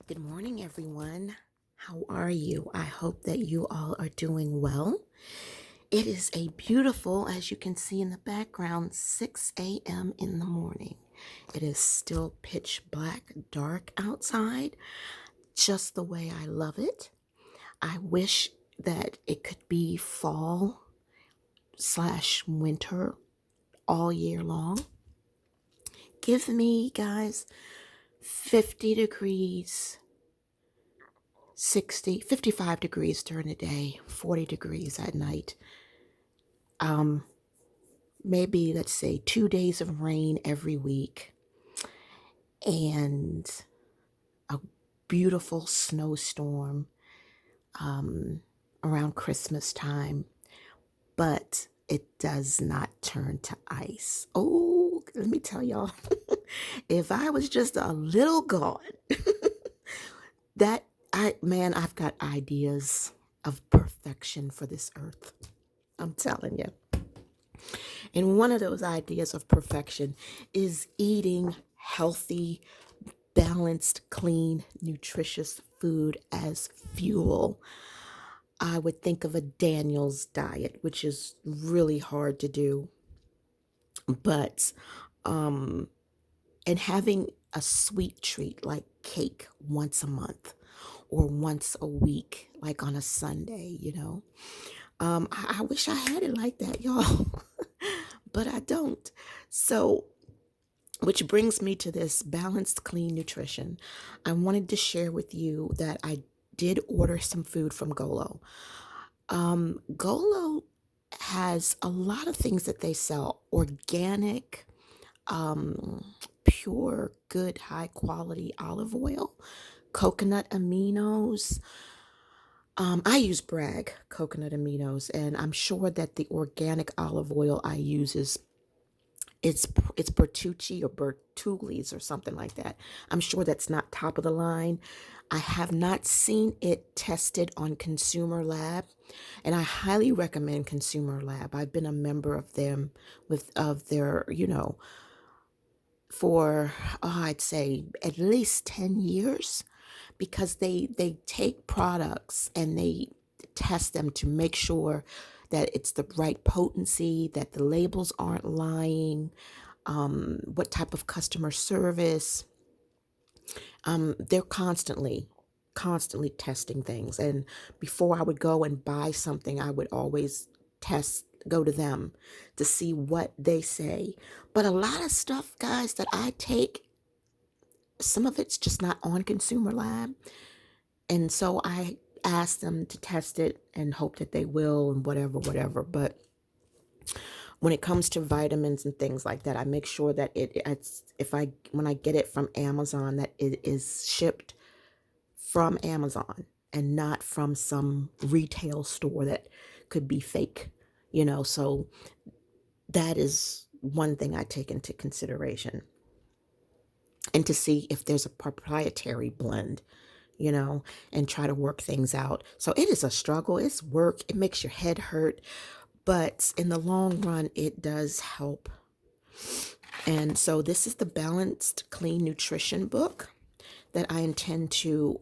Good morning, everyone. How are you? I hope that you all are doing well. It is a beautiful, as you can see in the background, 6 a.m. in the morning. It is still pitch black, dark outside, just the way I love it. I wish that it could be fall slash winter all year long. Give me, guys, 50 degrees 60, 55 degrees during the day, 40 degrees at night. Um, Maybe let's say 2 days of rain every week and a beautiful snowstorm around Christmas time, but it does not turn to ice. Oh, let me tell y'all, if I was just a little God, I've got ideas of perfection for this earth. I'm telling you. And one of those ideas of perfection is eating healthy, balanced, clean, nutritious food as fuel. I would think of a Daniel's diet, which is really hard to do, but and having a sweet treat like cake once a month or once a week, like on a Sunday. I wish I had it like that, y'all, but I don't. So, which brings me to this balanced, clean nutrition. I wanted to share with you that I did order some food from Golo. Golo has a lot of things that they sell organic, pure, good, high quality olive oil, coconut aminos. I use Bragg coconut aminos, and I'm sure that the organic olive oil I use is it's Bertucci or Bertulli's or something like that. I'm sure that's not top of the line. I have not seen it tested on Consumer Lab, and I highly recommend Consumer Lab. I've been a member of them of their, for I'd say at least 10 years because they take products and they test them to make sure that it's the right potency, that the labels aren't lying, what type of customer service. They're constantly testing things. And before I would go and buy something, I would always go to them to see what they say. But a lot of stuff, guys, that I take, some of it's just not on Consumer Lab. And so I ask them to test it and hope that they will and whatever. But when it comes to vitamins and things like that, I make sure that when I get it from Amazon, that it is shipped from Amazon and not from some retail store that could be fake, so that is one thing I take into consideration, and to see if there's a proprietary blend, and try to work things out. So it is a struggle. It's work. It makes your head hurt, but in the long run, it does help. And so this is the Balanced Clean Nutrition book that I intend to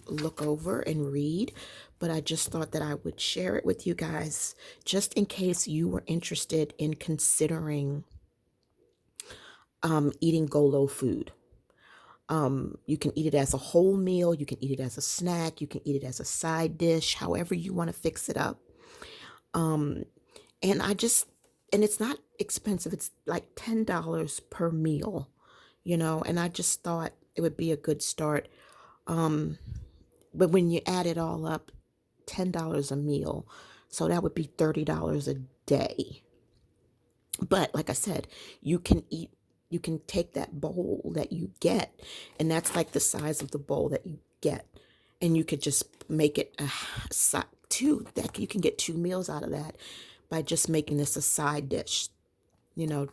look over and read. But I just thought that I would share it with you guys just in case you were interested in considering eating Golo food. You can eat it as a whole meal. You can eat it as a snack. You can eat it as a side dish, however you want to fix it up. Um, and and it's not expensive. It's like $10 per meal, and I just thought it would be a good start. Um, but when you add it all up, $10 a meal. So that would be $30 a day. But like I said, you can take that bowl that you get, and that's like the size of the bowl that you get, and you could just make it that you can get 2 meals out of that by just making this a side dish, you know.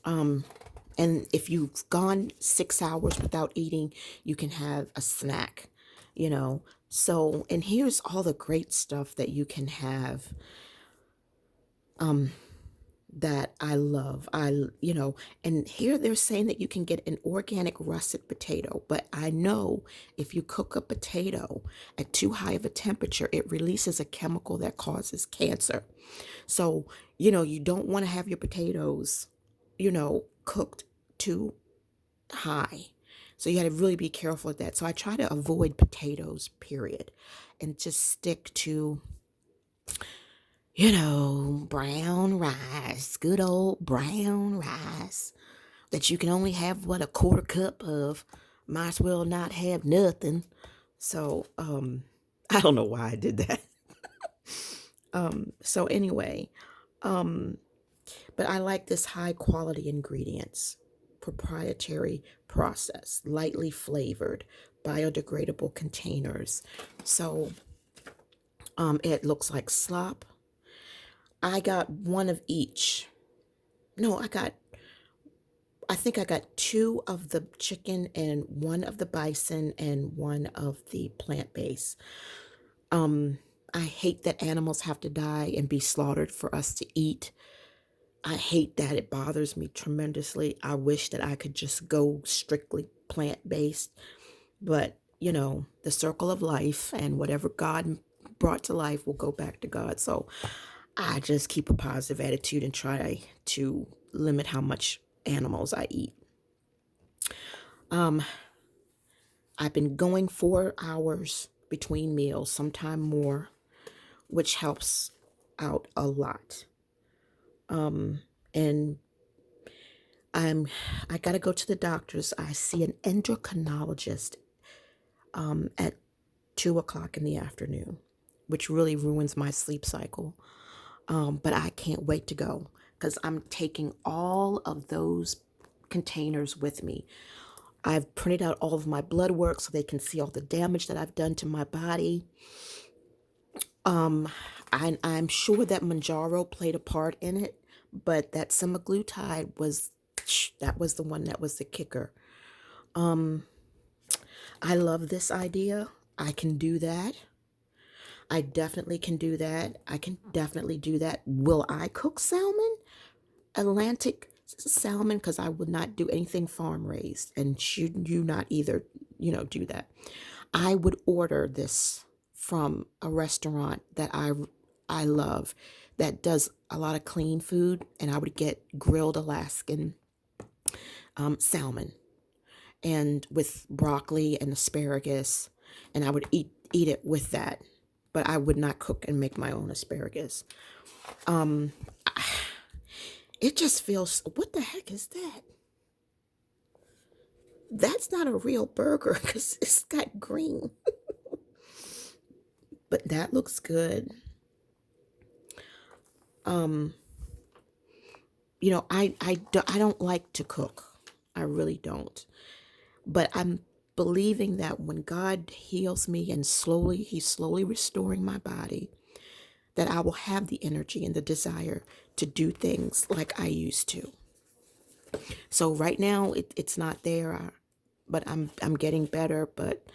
Um, and if you've gone 6 hours without eating, you can have a snack, you know. So, and here's all the great stuff that you can have. Um, that I love. And here they're saying that you can get an organic russet potato, but I know if you cook a potato at too high of a temperature, it releases a chemical that causes cancer. So, you don't want to have your potatoes, cooked too high. So you got to really be careful with that. So I try to avoid potatoes, period, and just stick to, brown rice, good old brown rice that you can only have, what, a quarter cup of. Might as well not have nothing. So, I don't know why I did that. So anyway, um, but I like this high quality ingredients, proprietary process, lightly flavored, biodegradable containers. So, it looks like slop. I got one of each. No, I think I got two of the chicken and one of the bison and one of the plant-based. Um, I hate that animals have to die and be slaughtered for us to eat. I hate that. It bothers me tremendously. I wish that I could just go strictly plant-based, but the circle of life and whatever God brought to life will go back to God. So I just keep a positive attitude and try to limit how much animals I eat. Um, I've been going 4 hours between meals, sometime more, which helps out a lot. And I gotta go to the doctors. I see an endocrinologist at 2 o'clock in the afternoon, which really ruins my sleep cycle. But I can't wait to go because I'm taking all of those containers with me. I've printed out all of my blood work so they can see all the damage that I've done to my body. Um, I'm sure that Manjaro played a part in it, but that semaglutide was the one that was the kicker. Um, I love this idea. I can do that. I definitely can do that. I can definitely do that. Will I cook salmon? Atlantic salmon, because I would not do anything farm raised, and should you not either, do that. I would order this from a restaurant that I love that does a lot of clean food, and I would get grilled Alaskan salmon and with broccoli and asparagus, and I would eat it with that. But I would not cook and make my own asparagus. Um, it just feels. What the heck is that? That's not a real burger because it's got green. But that looks good. Um, I don't like to cook. I really don't. But I'm believing that when God heals me and He's slowly restoring my body, that I will have the energy and the desire to do things like I used to. So right now it's not there, but I'm getting better. But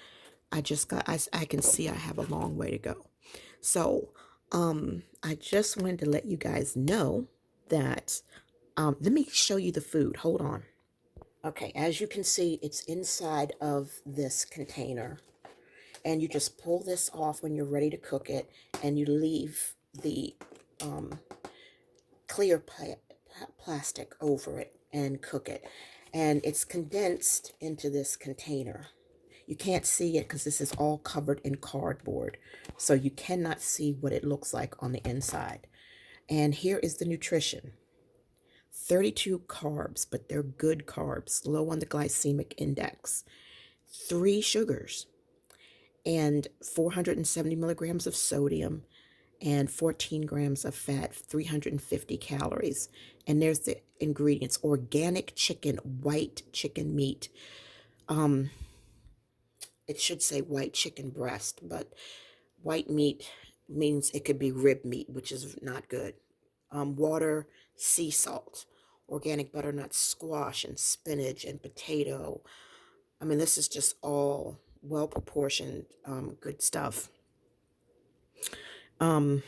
I can see I have a long way to go. So I just wanted to let you guys know that. Let me show you the food. Hold on. Okay, as you can see, it's inside of this container. And you just pull this off when you're ready to cook it, and you leave the um, clear plastic over it and cook it. And it's condensed into this container. You can't see it because this is all covered in cardboard. So you cannot see what it looks like on the inside. And here is the nutrition. 32 carbs, but they're good carbs, low on the glycemic index. 3 sugars and 470 milligrams of sodium and 14 grams of fat, 350 calories. And there's the ingredients: organic chicken, white chicken meat. Um, it should say white chicken breast, but white meat means it could be rib meat, which is not good. Water, sea salt, organic butternut squash and spinach and potato. I mean, this is just all well proportioned, good stuff. Um,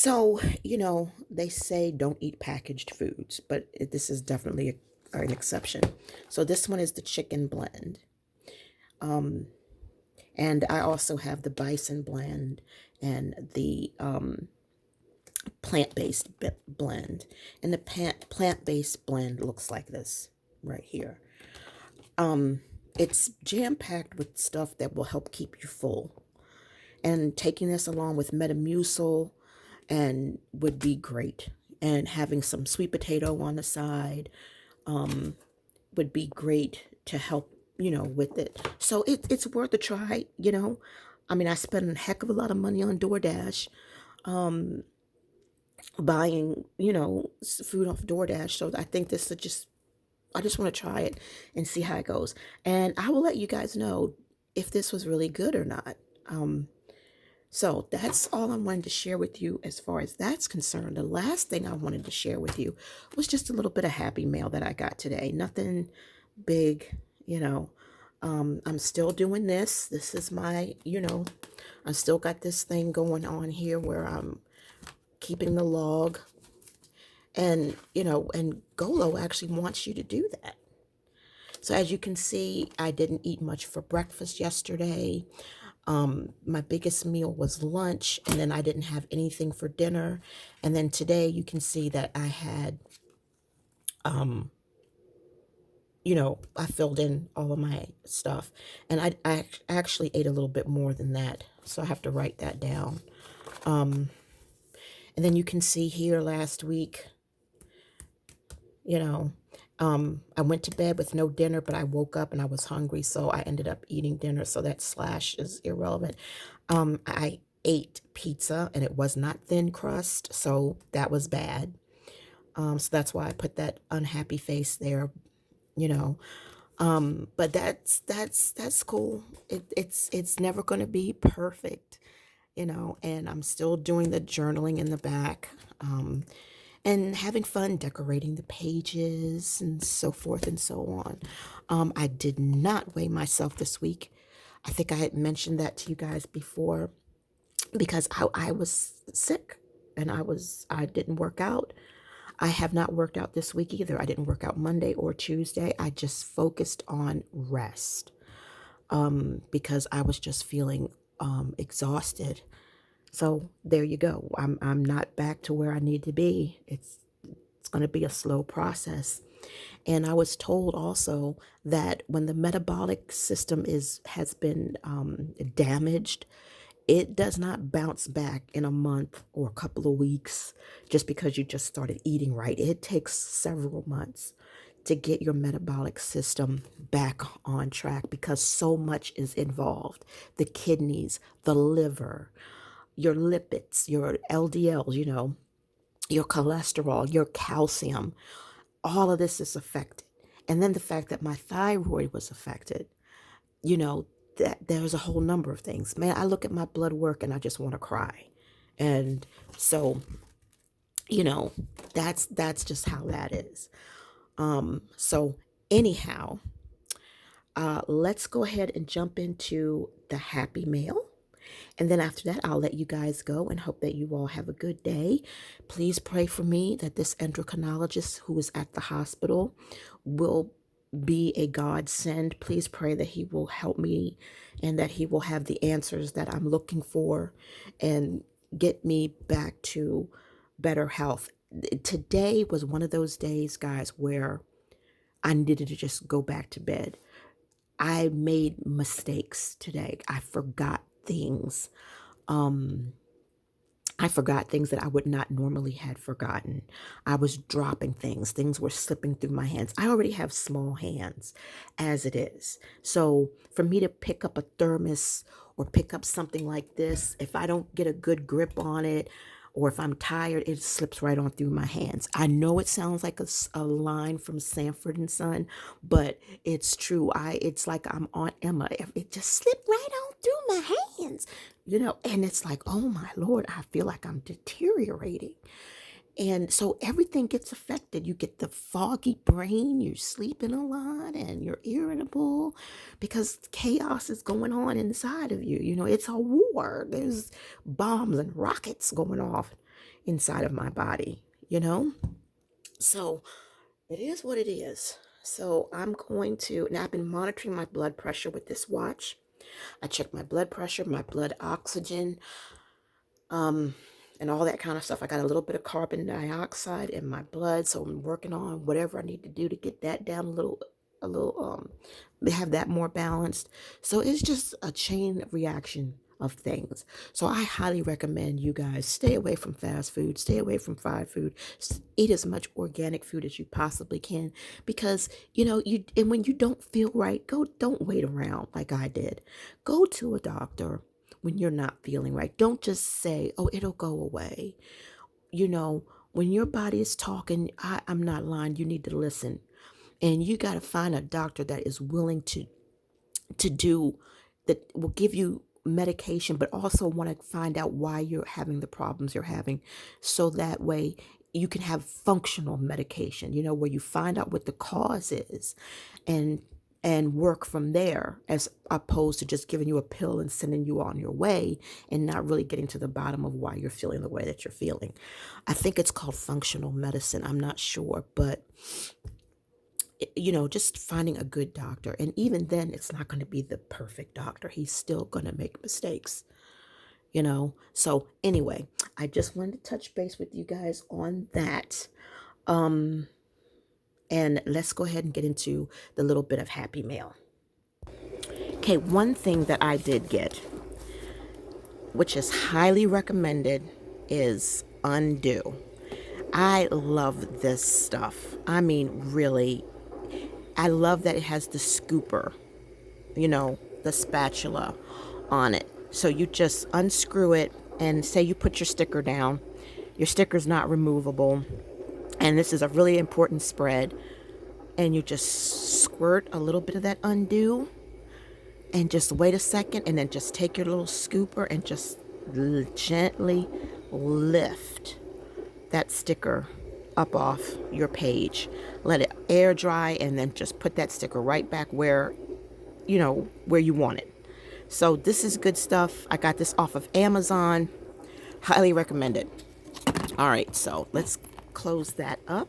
So, they say don't eat packaged foods, but this is definitely an exception. So this one is the chicken blend. Um, and I also have the bison blend and the plant-based blend. And the plant-based blend looks like this right here. Um, it's jam-packed with stuff that will help keep you full. And taking this along with Metamucil and would be great. And having some sweet potato on the side would be great to help, with it. So it's worth a try. I mean, I spend a heck of a lot of money on DoorDash, buying, food off DoorDash. So I think I just want to try it and see how it goes. And I will let you guys know if this was really good or not. So that's all I wanted to share with you as far as that's concerned. The last thing I wanted to share with you was just a little bit of happy mail that I got today. Nothing big, you know. I'm still doing this. This is I still got this thing going on here where I'm keeping the log. And Golo actually wants you to do that. So as you can see, I didn't eat much for breakfast yesterday. My biggest meal was lunch, and then I didn't have anything for dinner. And then today you can see that I had, I filled in all of my stuff. And I actually ate a little bit more than that. So I have to write that down. And then you can see here last week, you know, I went to bed with no dinner, but I woke up and I was hungry, so I ended up eating dinner. So that slash is irrelevant. I ate pizza and it was not thin crust, so that was bad. So that's why I put that unhappy face there, you know. But that's cool. It's never going to be perfect, and I'm still doing the journaling in the back. And having fun decorating the pages and so forth and so on. I did not weigh myself this week. I think I had mentioned that to you guys before because I was sick and I didn't work out. I have not worked out this week either. I didn't work out Monday or Tuesday. I just focused on rest because I was just feeling exhausted. So there you go. I'm not back to where I need to be. It's going to be a slow process. And I was told also that when the metabolic system has been damaged, it does not bounce back in a month or a couple of weeks just because you just started eating right. It takes several months to get your metabolic system back on track because so much is involved. The kidneys, the liver, your lipids, your LDLs, your cholesterol, your calcium, all of this is affected. And then the fact that my thyroid was affected, that there's a whole number of things. Man, I look at my blood work and I just want to cry. And so, that's just how that is. So anyhow, let's go ahead and jump into the happy mail. And then after that, I'll let you guys go and hope that you all have a good day. Please pray for me that this endocrinologist who is at the hospital will be a godsend. Please pray that he will help me and that he will have the answers that I'm looking for and get me back to better health. Today was one of those days, guys, where I needed to just go back to bed. I made mistakes today. I forgot things. I forgot things that I would not normally had forgotten. I was dropping things. Things were slipping through my hands. I already have small hands as it is. So for me to pick up a thermos or pick up something like this, if I don't get a good grip on it, or if I'm tired, it slips right on through my hands. I know it sounds like a line from Sanford and Son, but it's true. It's like I'm Aunt Emma. It just slipped right on through my hands, and it's like, oh my Lord, I feel like I'm deteriorating. And so everything gets affected. You get the foggy brain, you're sleeping a lot, and you're irritable because chaos is going on inside of you. It's a war. There's bombs and rockets going off, inside of my body, you know? So it is what it is. So I'm going to, now I've been monitoring my blood pressure with this watch. I check my blood pressure, my blood oxygen, um, and all that kind of stuff. I got a little bit of carbon dioxide in my blood, so I'm working on whatever I need to do to get that down a little, have that more balanced. So it's just a chain reaction of things. So I highly recommend you guys stay away from fast food, stay away from fried food, eat as much organic food as you possibly can, because and when you don't feel right, don't wait around like I did. Go to a doctor when you're not feeling right. Don't just say, oh, it'll go away. When your body is talking, I'm not lying, you need to listen. And you got to find a doctor that is willing to do that, will give you medication, but also want to find out why you're having the problems you're having, so that way you can have functional medication, where you find out what the cause is, and work from there, as opposed to just giving you a pill and sending you on your way and not really getting to the bottom of why you're feeling the way that you're feeling. I think it's called functional medicine. I'm not sure, but just finding a good doctor. And even then, it's not going to be the perfect doctor. He's still going to make mistakes, So anyway, I just wanted to touch base with you guys on that. And let's go ahead and get into the little bit of happy mail. Okay, one thing that I did get, which is highly recommended, is Undo. I love this stuff. I mean, really, I love that it has the scooper, the spatula on it. So you just unscrew it, and say you put your sticker down. Your sticker's not removable. And this is a really important spread. And you just squirt a little bit of that Undo, and just wait a second, and then just take your little scooper and just gently lift that sticker up off your page. Let it air dry, and then just put that sticker right back where you want it. So this is good stuff. I got this off of Amazon. Highly recommend it. All right, so let's close that up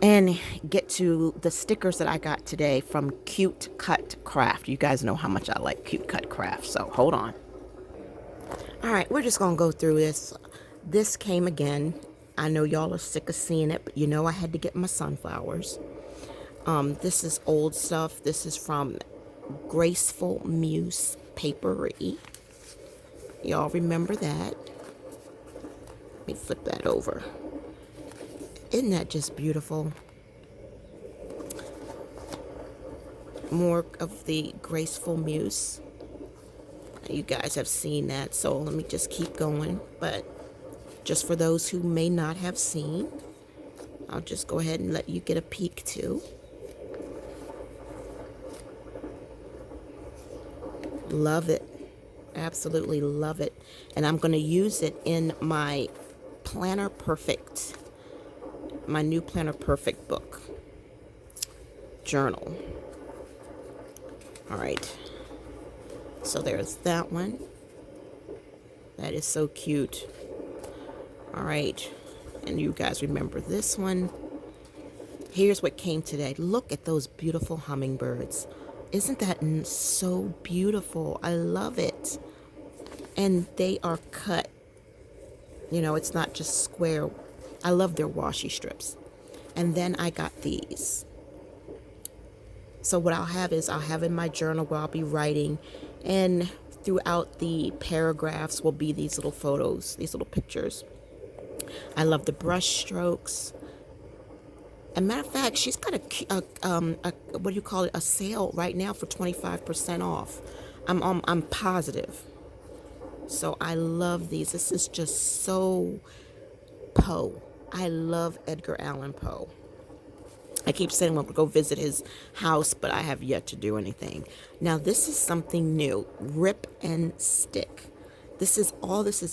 and get to the stickers that I got today from Cute Cut Craft. You guys know how much I like Cute Cut Craft, so hold on. All right, we're just gonna go through this. This came again. I know y'all are sick of seeing it, but I had to get my sunflowers. This is old stuff. This is from Graceful Muse Papery. Y'all remember that? Let me flip that over. Isn't that just beautiful? More of the Graceful Muse. You guys have seen that, so let me just keep going. But just for those who may not have seen, I'll just go ahead and let you get a peek too. Love it. Absolutely love it. And I'm going to use it in my Planner Perfect, my new Planner Perfect book journal. All right. So there's that one. That is so cute. All right. And you guys remember this one. Here's what came today. Look at those beautiful hummingbirds. Isn't that so beautiful? I love it. And they are cut. It's not just square. I love their washi strips. And then I got these. So what I'll have in my journal where I'll be writing, and throughout the paragraphs will be these little photos, these little pictures. I love the brush strokes. As a matter of fact, she's got a what do you call it? A sale right now for 25% off. I'm positive. So I love these. This is just so Poe. I love Edgar Allan Poe. I keep saying I'm going to go visit his house, but I have yet to do anything. Now, this is something new. Rip and Stick. This is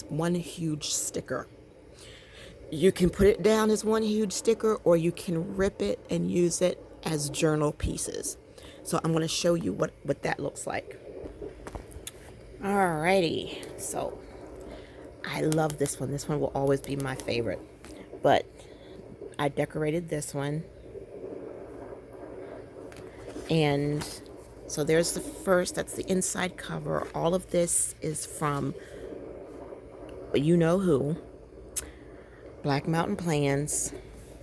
one huge sticker. You can put it down as one huge sticker, or you can rip it and use it as journal pieces. So I'm going to show you what that looks like. Alrighty. So I love this one. This one will always be my favorite. But I decorated this one. And so there's the first, that's the inside cover. All of this is from you know who, Black Mountain Plans.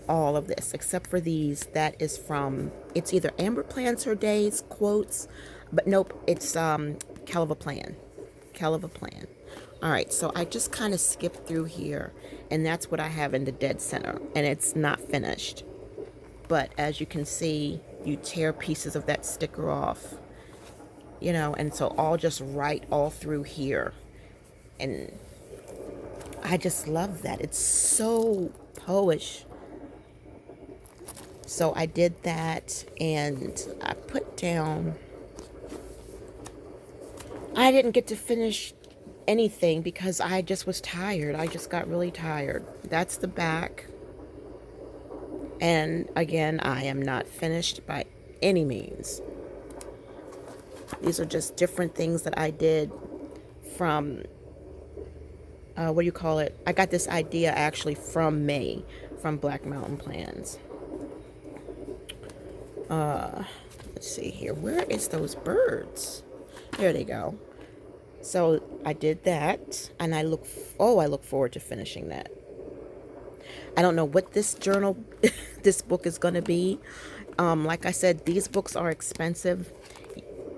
All of this, except for these, that is from, it's either Amber Plans Her Days quotes, but nope, it's Kelva Plan. Kelva Plan. All right, so I just kind of skipped through here, and that's what I have in the dead center, and it's not finished. But as you can see, you tear pieces of that sticker off, you know, and so I'll just write all through here. And I just love that. It's so poish. So I did that, and I put down, I didn't get to finish anything because I just was tired. I just got really tired. That's the back. And again, I am not finished by any means. These are just different things that I did from, what do you call it? I got this idea actually from May, from Black Mountain Plans. Let's see here. Where is those birds? There they go. So I did that, and I look forward to finishing that. I don't know what this journal, this book is going to be. Like I said, these books are expensive.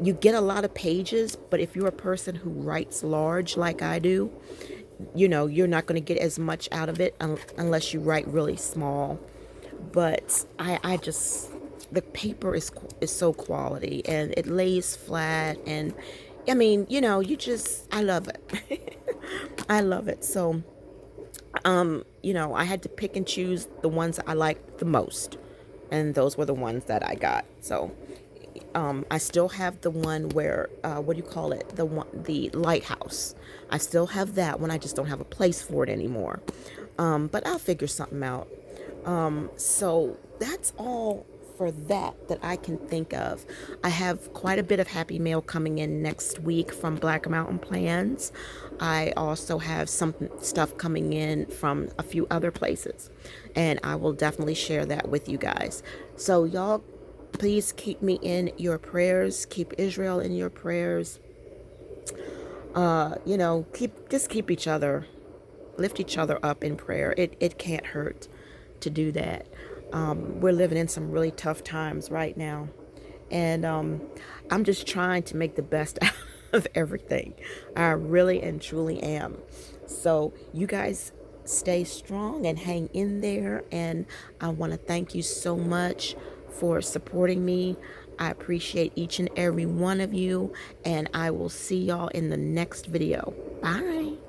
You get a lot of pages, but if you're a person who writes large like I do, you know, you're not going to get as much out of it unless you write really small. But I just, the paper is so quality, and it lays flat, and I mean, you know, I love it. I love it. So, you know, I had to pick and choose the ones I liked the most, and those were the ones that I got. So, I still have the one where, what do you call it? The lighthouse. I still have that one. I just don't have a place for it anymore. But I'll figure something out. So that's all for that I can think of. I have quite a bit of happy mail coming in next week from Black Mountain Plans. I also have some stuff coming in from a few other places, and I will definitely share that with you guys. So y'all, please keep me in your prayers. Keep Israel in your prayers. You know, keep each other, lift each other up in prayer. It can't hurt to do that. We're living in some really tough times right now, and I'm just trying to make the best out of everything. I really and truly am. So you guys stay strong and hang in there, and I want to thank you so much for supporting me. I appreciate each and every one of you, and I will see y'all in the next video. Bye.